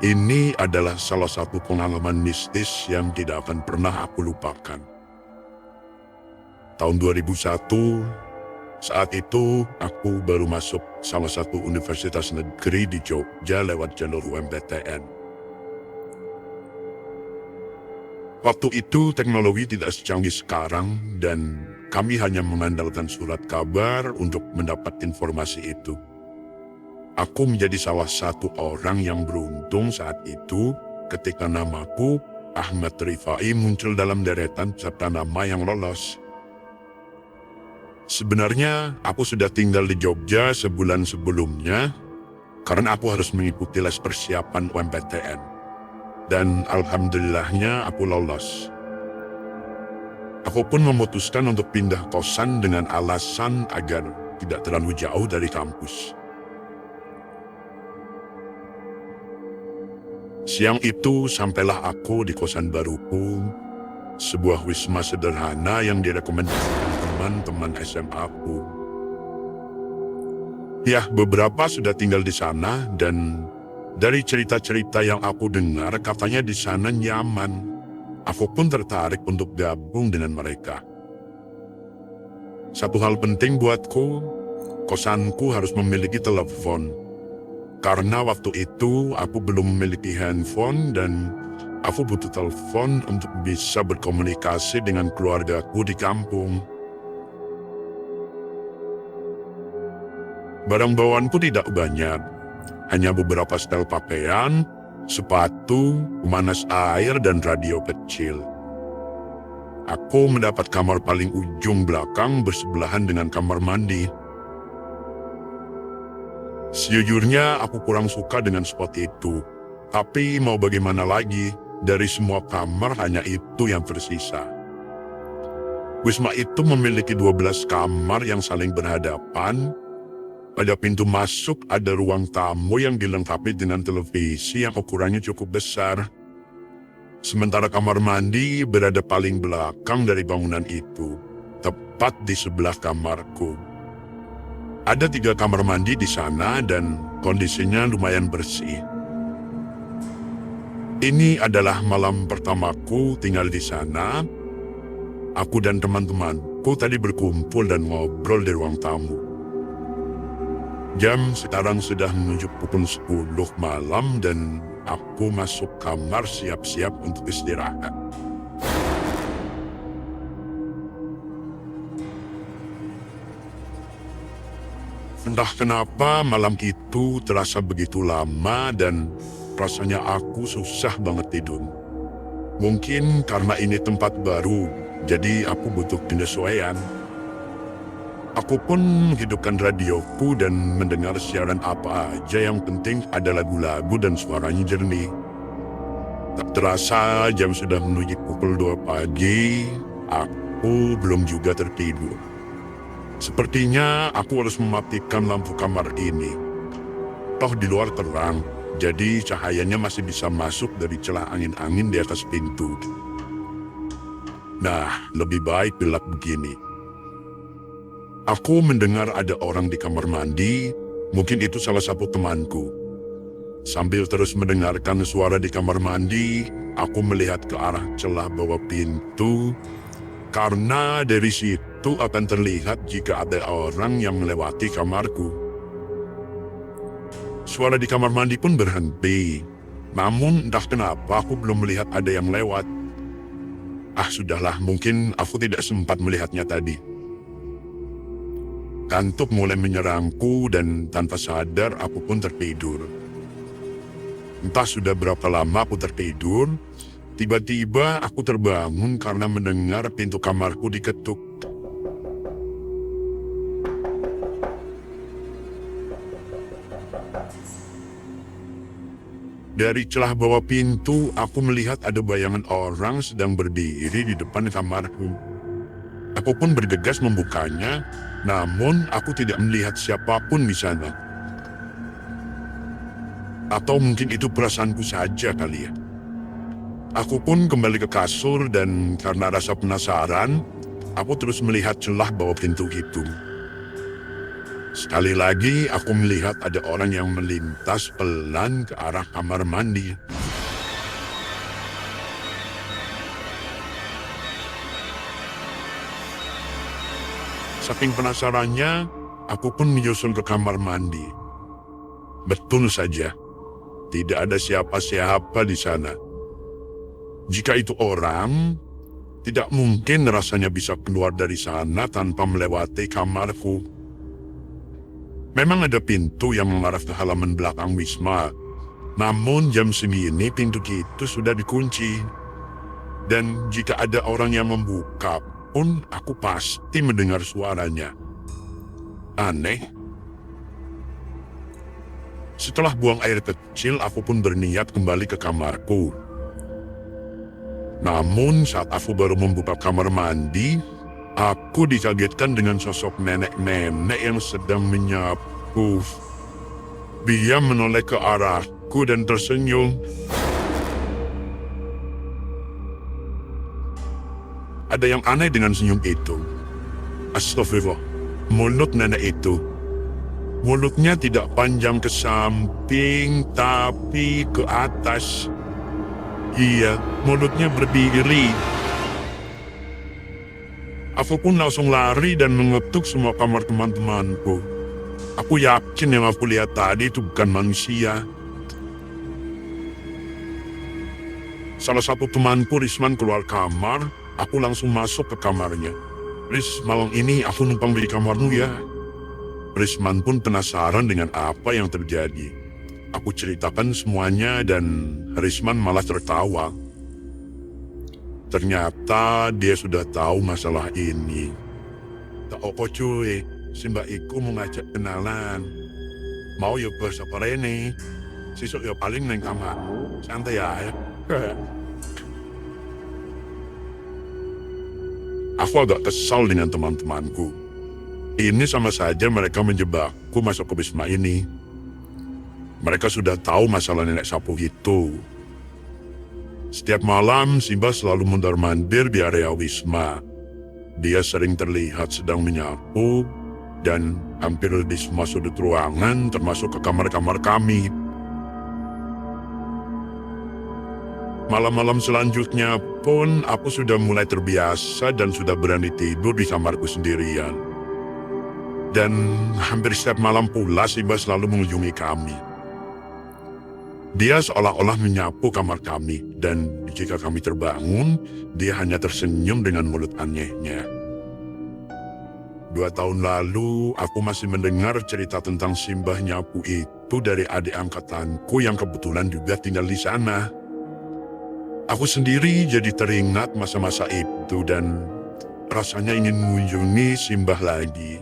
Ini adalah salah satu pengalaman mistis yang tidak akan pernah aku lupakan. Tahun 2001, saat itu aku baru masuk salah satu universitas negeri di Jogja lewat jalur UMPTN. Waktu itu teknologi tidak secanggih sekarang dan kami hanya mengandalkan surat kabar untuk mendapat informasi itu. Aku menjadi salah satu orang yang beruntung saat itu ketika namaku Ahmad Rifai muncul dalam deretan peserta nama yang lolos. Sebenarnya aku sudah tinggal di Jogja sebulan sebelumnya karena aku harus mengikuti les persiapan UMPTN. Dan alhamdulillahnya aku lolos. Aku pun memutuskan untuk pindah kosan dengan alasan agar tidak terlalu jauh dari kampus. Siang itu sampailah aku di kosan baruku, sebuah wisma sederhana yang direkomendasikan teman-teman SMA aku. Ya, beberapa sudah tinggal di sana dan dari cerita-cerita yang aku dengar katanya di sana nyaman. Aku pun tertarik untuk gabung dengan mereka. Satu hal penting buatku, kosanku harus memiliki telepon. Karena waktu itu aku belum memiliki handphone dan aku butuh telepon untuk bisa berkomunikasi dengan keluargaku di kampung. Barang bawaanku tidak banyak, hanya beberapa setel pakaian, sepatu, pemanas air, dan radio kecil. Aku mendapat kamar paling ujung belakang bersebelahan dengan kamar mandi. Sejujurnya aku kurang suka dengan spot itu, tapi mau bagaimana lagi, dari semua kamar hanya itu yang tersisa. Wisma itu memiliki 12 kamar yang saling berhadapan. Pada pintu masuk ada ruang tamu yang dilengkapi dengan televisi yang ukurannya cukup besar. Sementara kamar mandi berada paling belakang dari bangunan itu, tepat di sebelah kamarku. Ada 3 kamar mandi di sana dan kondisinya lumayan bersih. Ini adalah malam pertamaku tinggal di sana. Aku dan teman-temanku tadi berkumpul dan ngobrol di ruang tamu. Jam sekarang sudah menuju pukul 10 malam dan aku masuk kamar siap-siap untuk istirahat. Entah kenapa malam itu terasa begitu lama dan rasanya aku susah banget tidur. Mungkin karena ini tempat baru, jadi aku butuh penyesuaian. Aku pun menghidupkan radioku dan mendengar siaran apa aja, yang penting ada lagu-lagu dan suaranya jernih. Tak terasa jam sudah menuju pukul 2 pagi, aku belum juga tertidur. Sepertinya aku harus mematikan lampu kamar ini. Toh di luar terang, jadi cahayanya masih bisa masuk dari celah angin-angin di atas pintu. Nah, lebih baik gelap begini. Aku mendengar ada orang di kamar mandi, mungkin itu salah satu temanku. Sambil terus mendengarkan suara di kamar mandi, aku melihat ke arah celah bawah pintu, karena dari situ akan terlihat jika ada orang yang melewati kamarku. Suara di kamar mandi pun berhenti, namun entah kenapa aku belum melihat ada yang lewat. Sudahlah, mungkin aku tidak sempat melihatnya tadi. Kantuk mulai menyerangku dan tanpa sadar aku pun tertidur. Entah sudah berapa lama aku tertidur, tiba-tiba aku terbangun karena mendengar pintu kamarku diketuk. Dari celah bawah pintu, aku melihat ada bayangan orang sedang berdiri di depan kamarku. Aku pun bergegas membukanya, namun aku tidak melihat siapapun di sana. Atau mungkin itu perasaanku saja kali ya. Aku pun kembali ke kasur dan karena rasa penasaran, aku terus melihat celah bawah pintu itu. Sekali lagi aku melihat ada orang yang melintas pelan ke arah kamar mandi. Saking penasarannya, aku pun menyusul ke kamar mandi. Betul saja, tidak ada siapa-siapa di sana. Jika itu orang, tidak mungkin rasanya bisa keluar dari sana tanpa melewati kamarku. Memang ada pintu yang mengarah ke halaman belakang Wisma, namun jam segini pintu itu sudah dikunci. Dan jika ada orang yang membuka pun, aku pasti mendengar suaranya. Aneh. Setelah buang air kecil, aku pun berniat kembali ke kamarku. Namun saat aku baru membuka kamar mandi, aku dikagetkan dengan sosok nenek-nenek yang sedang menyapu. Dia menoleh ke arahku dan tersenyum. Ada yang aneh dengan senyum itu. Astagfirullah, mulut nenek itu. Mulutnya tidak panjang ke samping, tapi ke atas. Iya, mulutnya berdiri. Aku pun langsung lari dan mengetuk semua kamar teman-temanku. Aku yakin yang aku lihat tadi itu bukan manusia. Salah satu temanku, Risman, keluar kamar. Aku langsung masuk ke kamarnya. Ris, malam ini aku numpang di kamarmu ya. Risman pun penasaran dengan apa yang terjadi. Aku ceritakan semuanya dan Risman malah tertawa. Ternyata dia sudah tahu masalah ini. Tak apa cuy, si Mbak Iku mau ngajak kenalan. Mau ya bersapa Rene. Sisuk ya paling neng kamarmu, santai ya. Aku agak kesal dengan teman-temanku. Ini sama saja mereka menjebakku masuk ke Wisma ini. Mereka sudah tahu masalah nenek sapu itu. Setiap malam, Simba selalu mondar-mandir di area Wisma. Dia sering terlihat sedang menyapu, dan hampir di semua sudut ruangan, termasuk ke kamar-kamar kami. Malam-malam selanjutnya pun, aku sudah mulai terbiasa dan sudah berani tidur di kamarku sendirian. Dan hampir setiap malam pula, Simba selalu mengunjungi kami. Dia seolah-olah menyapu kamar kami, dan jika kami terbangun, dia hanya tersenyum dengan mulut anehnya. 2 tahun lalu, aku masih mendengar cerita tentang Simbah nyapu itu dari adik angkatanku yang kebetulan juga tinggal di sana. Aku sendiri jadi teringat masa-masa itu dan rasanya ingin mengunjungi Simbah lagi.